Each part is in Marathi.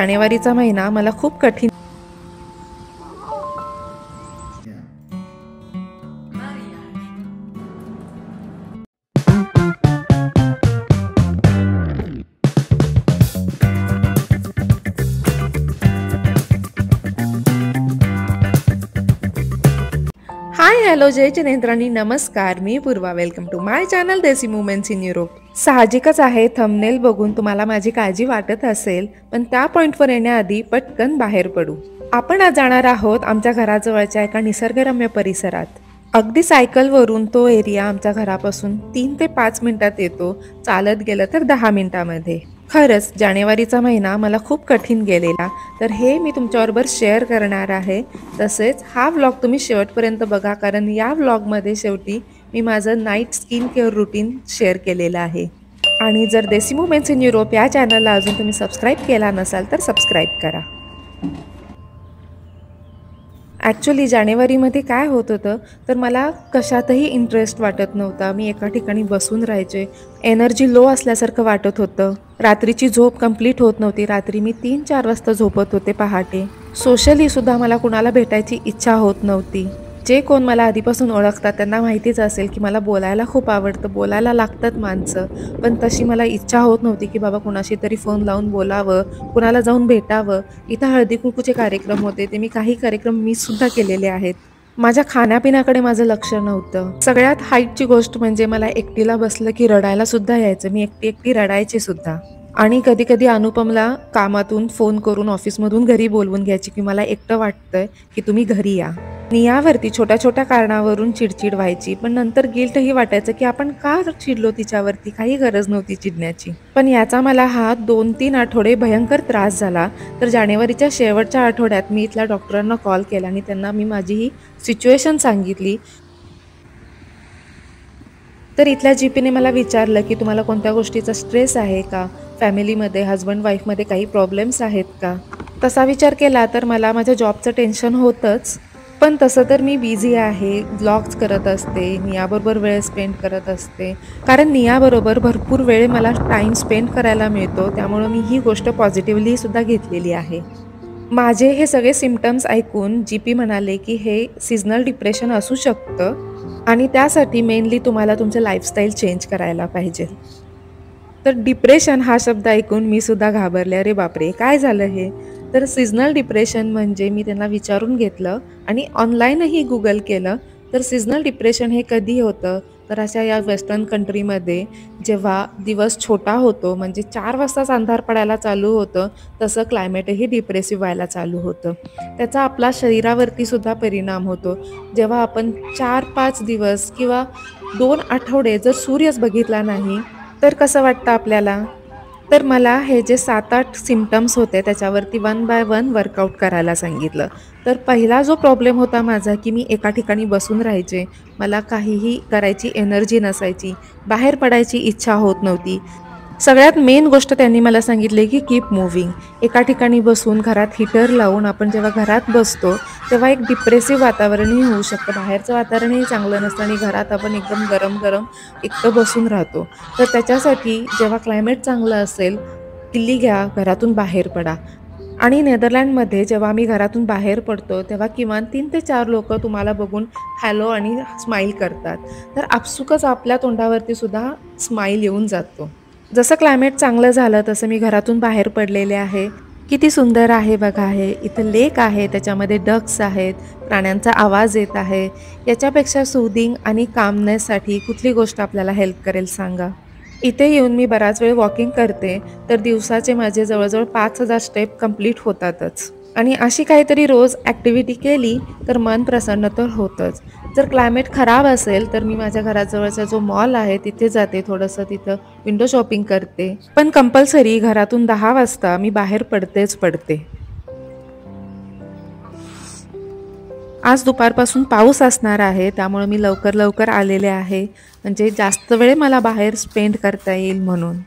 जानेवारीचा महिना मला खूप कठीण हाय हॅलो जय जिनेंद्रांनी नमस्कार, मी Purva. Welcome to my channel Desi moments in Europe. साहजिकच आहे, थंबनेल बघून तुम्हाला माझी काळजी वाटत असेल, पण त्या पॉइंटवर येण्याआधी पटकन बाहेर पडू. आपण आज जाणार आहोत आमच्या घराजवळच्या एका निसर्गरम्य परिसरात. अगदी सायकलवरून तो एरिया आमच्या घरापासून 3 ते 5 मिनिटात येतो, चालत गेलं तर 10 मिनिटांमध्ये. खरंच जानेवारीचा महिना मला खूप कठीण गेलेला, तर हे मी तुमच्याबरोबर शेअर करणार आहे. तसेच हा व्लॉग तुम्ही शेवटपर्यंत बघा, कारण या व्लॉगमध्ये शेवटी मी माझं night skin care routine share केलेलं आहे. आणि जर देसी मुमेंट्स इन युरोप या चॅनलला अजून तुम्ही सबस्क्राईब केला नसाल तर सबस्क्राईब करा. ॲक्च्युली जानेवारीमध्ये काय होत होतं, तर मला कशातही इंटरेस्ट वाटत नव्हता. मी एका ठिकाणी बसून राहायचे, एनर्जी लो असल्यासारखं वाटत होतं. रात्रीची झोप कंप्लीट होत नव्हती. रात्री मी 3-4 वाजता झोपत होते पहाटे. सोशलीसुद्धा मला कुणाला भेटायची इच्छा होत नव्हती. जे कोण मला आधीपासून ओळखतात त्यांना माहितीच असेल की मला बोलायला खूप आवडतं, बोलायला लागतात माणसं. पण तशी मला इच्छा होत नव्हती की बाबा कुणाशी तरी फोन लावून बोलावं, कुणाला जाऊन भेटावं. इथं हळदी कुंकूचे कार्यक्रम होते, ते मी काही कार्यक्रम मिससुद्धा केलेले आहेत. माझ्या खाण्यापिण्याकडे माझं लक्ष नव्हतं. सगळ्यात हाईटची गोष्ट म्हणजे मला एकटीला बसलं की रडायला सुद्धा यायचं. मी एकटी एकटी रडायची सुद्धा. आणि कधी कधी अनुपमला कामातून फोन करून ऑफिसमधून घरी बोलवून घ्यायची की मला एकटं वाटतंय, की तुम्ही घरी या. आणि यावरती छोट्या छोट्या कारणावरून चिडचिड व्हायची, पण नंतर गिल्टही वाटायचं की आपण का चिडलो तिच्यावरती, काही गरज नव्हती चिडण्याची. पण याचा मला हा 2-3 आठवडे भयंकर त्रास झाला. तर जानेवारीच्या शेवटच्या आठवड्यात मी इथल्या डॉक्टरांना कॉल केला आणि त्यांना मी माझी ही सिच्युएशन सांगितली. तर इथल्या जीपीने मला विचारलं की तुम्हाला कोणत्या गोष्टीचा स्ट्रेस आहे का, फॅमिलीमध्ये हजबंड वाईफमध्ये काही प्रॉब्लेम्स आहेत का. तसा विचार केला तर मला माझ्या जॉबचं टेन्शन होतंच. पण तसं तर मी बिझी आहे, ब्लॉग्स करत असते, नियाबरोबर वेळ स्पेंड करत असते. कारण नियाबरोबर भरपूर वेळ मला टाईम स्पेंड करायला मिळतो, त्यामुळं मी ही गोष्ट पॉझिटिव्हली सुद्धा घेतलेली आहे. माझे हे सगळे सिम्पटम्स ऐकून जी पी म्हणाले की हे सीझनल डिप्रेशन असू शकतं आणि त्यासाठी मेनली तुम्हाला तुमचं लाईफस्टाईल चेंज करायला पाहिजे. तर डिप्रेशन हा शब्द ऐकून मी सुद्धा घाबरले. अरे बापरे, काय झालं हे. तर सीझनल डिप्रेशन म्हणजे मी त्यांना विचारून घेतलं आणि ऑनलाईनही गुगल केलं. तर सीझनल डिप्रेशन हे कधी होतं, तर अशा या वेस्टर्न कंट्रीमध्ये जेव्हा दिवस छोटा होतो, म्हणजे 4 वाजताच अंधार पडायला चालू होतं, तसं क्लायमेटही डिप्रेसिव्ह व्हायला चालू होतं. त्याचा आपला शरीरावरती सुद्धा परिणाम होतो. जेव्हा आपण 4-5 दिवस किंवा 2 आठवडे जर सूर्यच बघितला नाही तर कसं वाटतं आपल्याला. तर मला हे जे 7-8 सिम्पटम्स होते त्याच्यावरती 1 बाय 1 वर्कआउट करायला सांगितलं. तर पहिला जो प्रॉब्लेम होता माझा, की मी एका ठिकाणी बसून राहायचे, मला काहीही करायची एनर्जी नसायची, बाहेर पडायची इच्छा होत नव्हती. सगळ्यात मेन गोष्ट त्यांनी मला सांगितली की कीप मूव्हिंग. एका ठिकाणी बसून घरात हीटर लावून आपण जेव्हा घरात बसतो तेव्हा एक डिप्रेसिव्ह वातावरणही होऊ शकतं. बाहेरचं वातावरणही चांगलं नसतं आणि घरात आपण एकदम गरम गरम एकटं बसून राहतो. तर त्याच्यासाठी जेव्हा क्लायमेट चांगलं असेल, किल्ली घ्या, घरातून बाहेर पडा. आणि नेदरलँडमध्ये जेव्हा आम्ही घरातून बाहेर पडतो तेव्हा किमान 3 ते 4 लोकं तुम्हाला बघून हॅलो आणि स्माईल करतात. तर आपसुकच आपल्या तोंडावरती सुद्धा स्माईल येऊन जातो. जसं क्लायमेट चांगलं झालं तसं मी घरातून बाहेर पडलेले आहे. किती सुंदर आहे बघा हे. इथं लेक आहे, त्याच्यामध्ये डक्स आहेत, प्राण्यांचा आवाज येत आहे. याच्यापेक्षा सूदिंग आणि कामनेससाठी कुठली गोष्ट आपल्याला हेल्प करेल सांगा. इथे येऊन मी बराच वेळ वॉकिंग करते, तर दिवसाचे माझे जवळजवळ 5,000 स्टेप कंप्लीट होतातच. आणि अशी काहीतरी रोज ॲक्टिव्हिटी केली तर मन प्रसन्न तर होतंच. जर क्लायमेट खराब असेल तर मी माझ्या घराजवळचा जो मॉल आहे तिथे जाते, थोडंसं तिथं विंडो शॉपिंग करते. पण कंपल्सरी घरातून 10 वाजता मी बाहेर पडतेच पडते. आज दुपारपासून पाऊस असणार आहे, त्यामुळे मी लवकर लवकर आलेले आहे, म्हणजे जास्त वेळ मला बाहेर स्पेंड करता येईल म्हणून.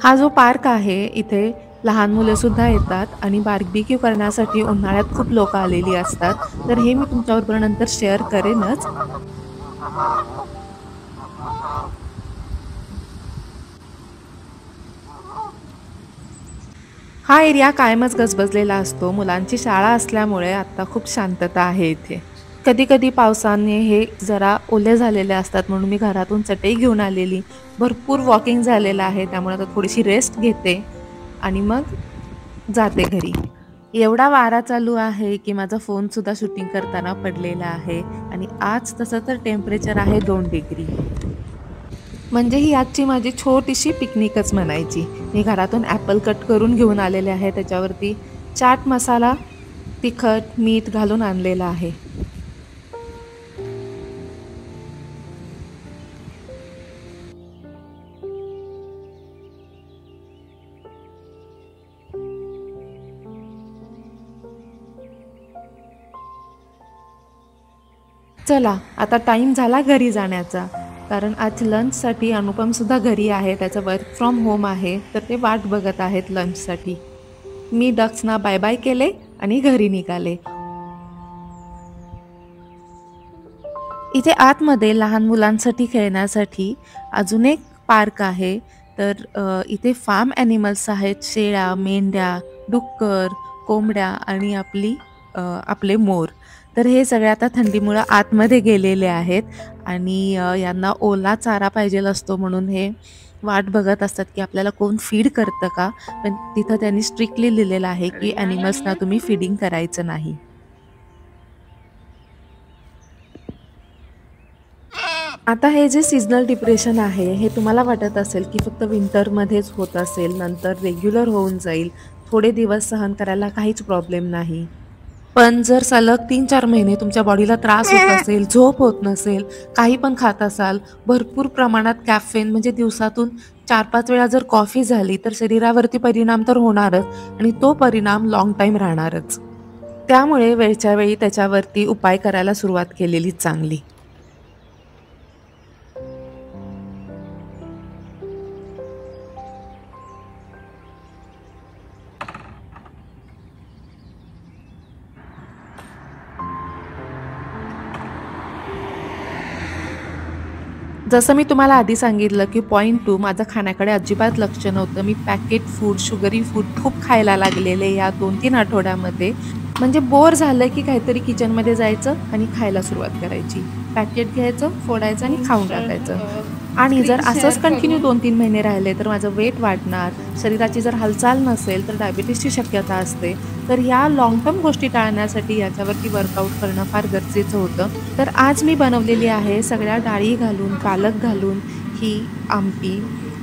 हा जो पार्क आहे इथे लहान मुलेसुद्धा येतात आणि बार्बेक्यू करण्यासाठी उन्हाळ्यात खूप लोक आलेली असतात. तर हे मी तुमच्याबरोबर नंतर शेअर करेनच. हा एरिया कायमच गजबजलेला असतो. मुलांची शाळा असल्यामुळे आता खूप शांतता आहे इथे. कधी-कधी पावसाने हे जरा ओले झालेले असतात म्हणून मी घरातून चटई घेऊन आलेली. भरपूर वॉकिंग झालेलं आहे त्यामुळे आता थोडीशी रेस्ट घेते आणि मग जाते घरी. एवढा वारा चालू आहे की माझा फोनसुद्धा शूटिंग करताना पडलेला आहे आणि आज तसं तर टेम्परेचर आहे 2 डिग्री. म्हणजे ही आजची माझी छोटीशी पिकनिकच म्हणायची. मी घरातून ॲपल कट करून घेऊन आलेले आहे. त्याच्यावरती चाट मसाला, तिखट, मीठ घालून आणलेला आहे. चला आता टाईम झाला घरी जाण्याचा. कारण आज लंचसाठी अनुपमसुद्धा घरी आहे. त्याचं वर्क फ्रॉम होम आहे तर ते वाट बघत आहेत लंचसाठी. मी डक्सना बाय बाय केले आणि घरी निघाले. इथे आतमध्ये लहान मुलांसाठी खेळण्यासाठी अजून एक पार्क आहे. तर इथे फार्म ॲनिमल्स आहेत. शेळ्या, मेंढ्या, डुक्कर, कोंबड्या आणि आपले मोर. तर हे सगळे आता थंडीमुळं आतमध्ये गेलेले आहेत आणि यांना ओला चारा पाहिजेल असतो म्हणून हे वाट बघत असतात की आपल्याला कोण फीड करतं का? पण तिथं त्यांनी स्ट्रिक्टली लिहिलेलं आहे की ॲनिमल्सना तुम्ही फीडिंग करायचं नाही. आता हे जे सीझनल डिप्रेशन आहे हे तुम्हाला वाटत असेल की फक्त विंटरमध्येच होत असेल, नंतर रेग्युलर होऊन जाईल, थोडे दिवस सहन करायला काहीच प्रॉब्लेम नाही. पण जर सलग 3-4 महिने तुमच्या बॉडीला त्रास होत असेल, झोप होत नसेल, काही पण खात असाल, भरपूर प्रमाणात कॅफेन म्हणजे दिवसातून 4-5 वेळा जर कॉफी झाली तर शरीरावरती परिणाम तर होणारच आणि तो परिणाम लाँग टाईम राहणारच. त्यामुळे वेळच्या वेळी त्याच्यावरती उपाय करायला सुरुवात केलेली चांगली. जसं मी तुम्हाला आधी सांगितलं की पॉइंट 2 माझं खाण्याकडे अजिबात लक्ष नव्हतं. मी पॅकेट फूड, शुगरी फूड खूप खायला लागलेले या 2-3 आठवड्यामध्ये. म्हणजे बोर झालं की काहीतरी किचनमध्ये जायचं आणि खायला सुरुवात करायची. पॅकेट घ्यायचं, फोडायचं आणि खाऊन टाकायचं. आणि जर असंच कंटिन्यू 2-3 महिने राहिले तर माझं वेट वाढणार, शरीराची जर हालचाल नसेल तर डायबिटीसची शक्यता असते. तर ह्या लाँग टर्म गोष्टी टाळण्यासाठी याच्यावरती वर्कआउट करणं फार गरजेचं होतं. तर आज मी बनवलेली आहे सगळ्या डाळी घालून, पालक घालून ही आमटी.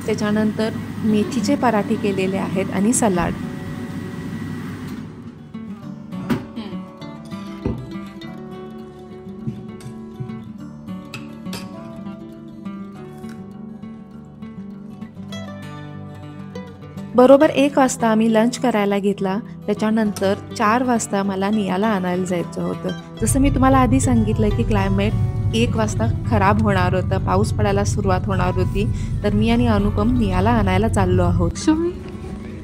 त्याच्यानंतर मेथीचे पराठे केलेले आहेत आणि सलाड. बरोबर 1 वाजता आम्ही लंच करायला घेतला. त्याच्यानंतर 4 वाजता मला नियाला आणायला जायचं होतं. जसं मी तुम्हाला आधी सांगितलं की क्लायमेट 1 वाजता खराब होणार होतं, पाऊस पडायला सुरुवात होणार होती. तर मी आणि अनुपम नियाला आणायला चाललो आहोत. Show me.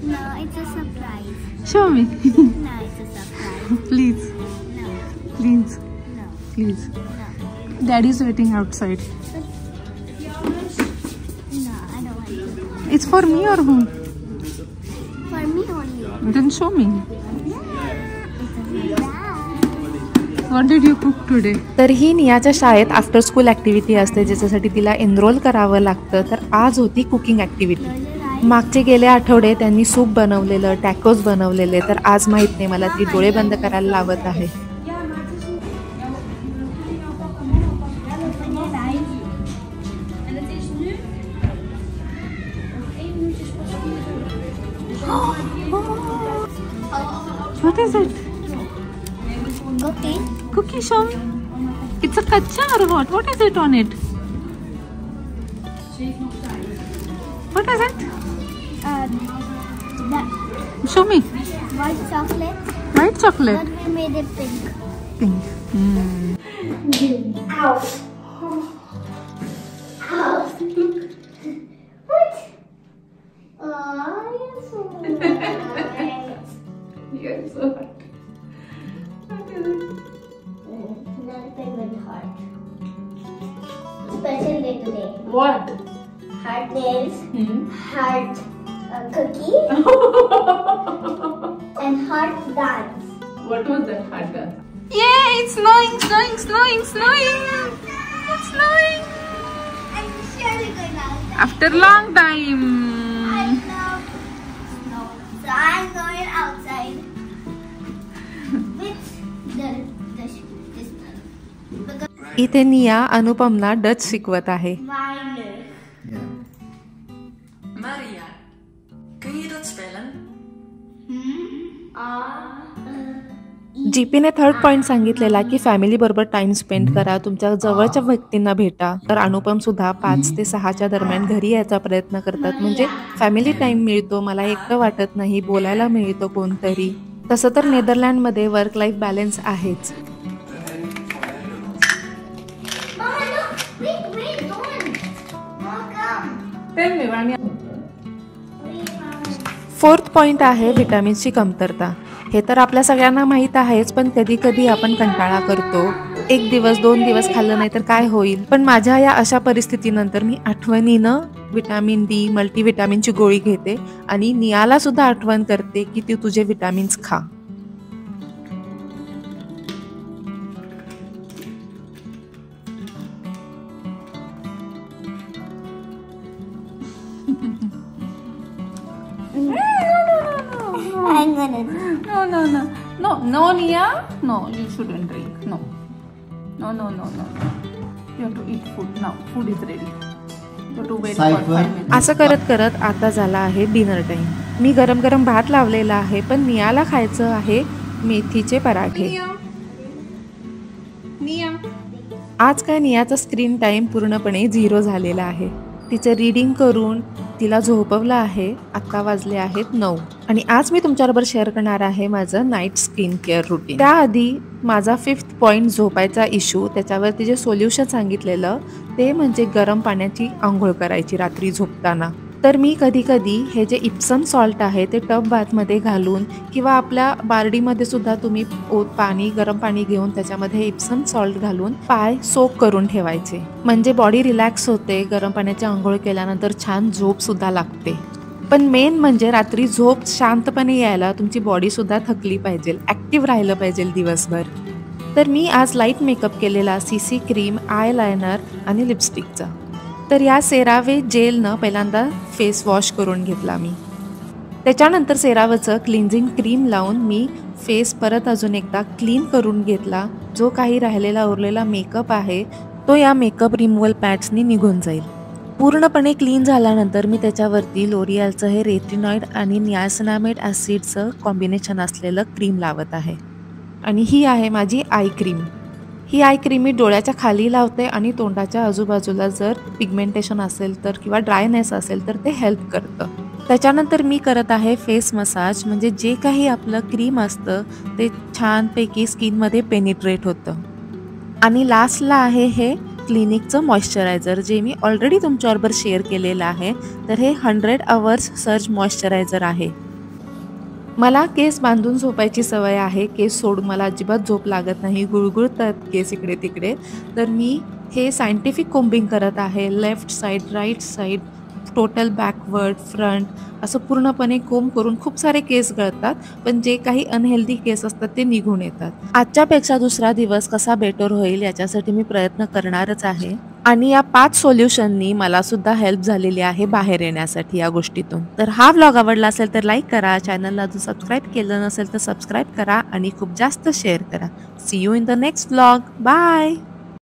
No, it's a surprise. Show me. No, it's a surprise. Please. No, Please. no, Please. no. Daddy's waiting outside. No, I don't want to. It's for me or who? For me only. Then show me. What did you cook today? तर ही नियाच्या शाळेत आफ्टर स्कूल ॲक्टिव्हिटी असते ज्याच्यासाठी तिला एनरोल करावं लागतं. तर आज होती कुकिंग ॲक्टिव्हिटी. मागचे गेले आठवडे त्यांनी सूप बनवलेलं, टॅकोज बनवलेले. तर आज माहीत नाही, मला ती डोळे बंद करायला लावत आहे. What is it? Okay. Cookie, show me. It's a kacha or what? What is it on it? What is it? That Show me. white chocolate, White chocolate. but we made it pink. Pink. Ow. Ow. What? Oh, you're so You're so hot. What is it? Nothing but heart. Special day today. What? Heart nails, Hmm? heart cookie, and heart dance. What was that hot dance? Yay! It's snowing, snowing, snowing, snowing. It's snowing. I'm surely going outside. After long time. I love snow, so I'm going outside with this. Because इथे निया अनुपमला डच शिकवत आहे. mine. Maria, kun je dat spellen? जीपीने थर्ड पॉइंट सांगितलेला की फॅमिली बरोबर टाइम स्पेंड करा, तुमच्या जवळच्या व्यक्तींना भेटा. तर अनुपम सुद्धा 5 ते 6च्या दरम्यान घरी यायचा प्रयत्न करतात. म्हणजे फॅमिली टाइम मिळतो, मला एकटं वाटत नाही, बोलायला मिळतो कोणतरी. तसं तर नेदरलँडमध्ये वर्क लाईफ बॅलन्स आहेच. Mama, look! Wait, don't! Mama, come! Tell me, Vanya. Wait, Mama. Fourth point आहे व्हिटॅमिन्सची कमतरता. हे तर आपल्या सगळ्यांना माहीत आहेच, पण कधी कधी आपण कंटाळा करतो. 1 दिवस 2 दिवस खाल्लं नाही तर काय होईल. पण माझ्या या अशा परिस्थितीनंतर मी आठवणीनं विटॅमिन डी मल्टीव्हिटॅमिनची गोळी घेते आणि नियाला सुद्धा आठवण करते की तू तुझे विटॅमिन्स खा. I'm gonna do. No, Nia. No, you shouldn't drink. No. You have to eat food now. Food is ready. You have to wait for 5 minutes. असं करत करत आता झाला आहे डिनर टाइम. मी गरम गरम भात लावलेला आहे, पण नियाला खायचं आहे मेथीचे पराठे. Nia. आज काय नियाचा स्क्रीन टाइम पूर्णपणे 0 झालेला आहे. तिचं रीडिंग करून तिला झोपवलं आहे. आत्ता वाजले आहेत 9 आणि आज मी तुमच्याबरोबर शेअर करणार आहे माझं नाईट स्किन केअर रुटीन. त्याआधी माझा 5th पॉईंट झोपायचा इश्यू, त्याच्यावरती जे सोल्युशन सांगितलेलं ते म्हणजे गरम पाण्याची आंघोळ करायची रात्री झोपताना. तर मी कधी कधी हे जे इप्सम सॉल्ट आहे ते टब बाथमध्ये घालून किंवा आपल्या बारडीमध्ये सुद्धा तुम्ही गरम पाणी घेऊन त्याच्यामध्ये इप्सम सॉल्ट घालून पाय सोक करून ठेवायचे. म्हणजे बॉडी रिलॅक्स होते. गरम पाण्याची आंघोळ केल्यानंतर छान झोप सुद्धा लागते. पण मेन म्हणजे रात्री झोप शांतपणे यायला तुमची बॉडी सुद्धा थकली पाहिजे, ॲक्टिव्ह राहिलं पाहिजे दिवसभर. तर मी आज लाईट मेकअप केलेला CC क्रीम, आय लायनर आणि लिपस्टिकचा. तर या सेरावे जेलनं पहिल्यांदा फेस वॉश करून घेतला मी. त्याच्यानंतर सेरावचं क्लिन्झिंग क्रीम लावून मी फेस परत अजून एकदा क्लीन करून घेतला. जो काही राहिलेला उरलेला मेकअप आहे तो या मेकअप रिमूव्हल पॅड्सनी निघून जाईल. पूर्णपणे क्लीन झाल्यानंतर मी त्याच्यावरती लोरियलचं हे रेटिनॉइड आणि नियासिनामाइड ॲसिडचं कॉम्बिनेशन असलेलं क्रीम लावत आहे. आणि ही आहे माझी आय क्रीम. ही आय क्रीम मी डोळ्याच्या खाली लावते आणि तोंडाच्या आजूबाजूला जर पिगमेंटेशन असेल तर किंवा ड्रायनेस असेल तर ते हेल्प करतं. त्याच्यानंतर मी करत आहे फेस मसाज. म्हणजे जे काही आपलं क्रीम असतं ते छानपैकी स्किनमध्ये पेनिट्रेट होतं. आणि लास्टला आहे हे क्लिनिकचं मॉइश्चरायझर, जे मी ऑलरेडी तुमच्याबरोबर शेअर केलेलं आहे. तर हे 100 Hours सर्ज मॉइश्चरायझर आहे. मला केस बांधून झोपायची सवय आहे. केस सोडून मला अजिबात झोप लागत नाही, गुळगुळतात केस इकडे तिकडे. तर मी हे सायंटिफिक कोम्बिंग करत आहे. Left side, right side, total backward, front असं पूर्णपणे कोंब करून खूप सारे केस गळतात, पण जे काही अनहेल्दी केस असतात ते निघून येतात. आजच्यापेक्षा दुसरा दिवस कसा बेटर होईल याच्यासाठी मी प्रयत्न करणारच आहे. आणि या 5 सोल्युशननी मला सुद्धा हेल्प झालेली आहे बाहेर येण्यासाठी या गोष्टीतून. तर हा व्लॉग आवडला असेल तर लाईक करा, चॅनलला जर सबस्क्राईब केलं नसेल तर सबस्क्राईब करा आणि खूप जास्त शेअर करा. See you in the next vlog. Bye.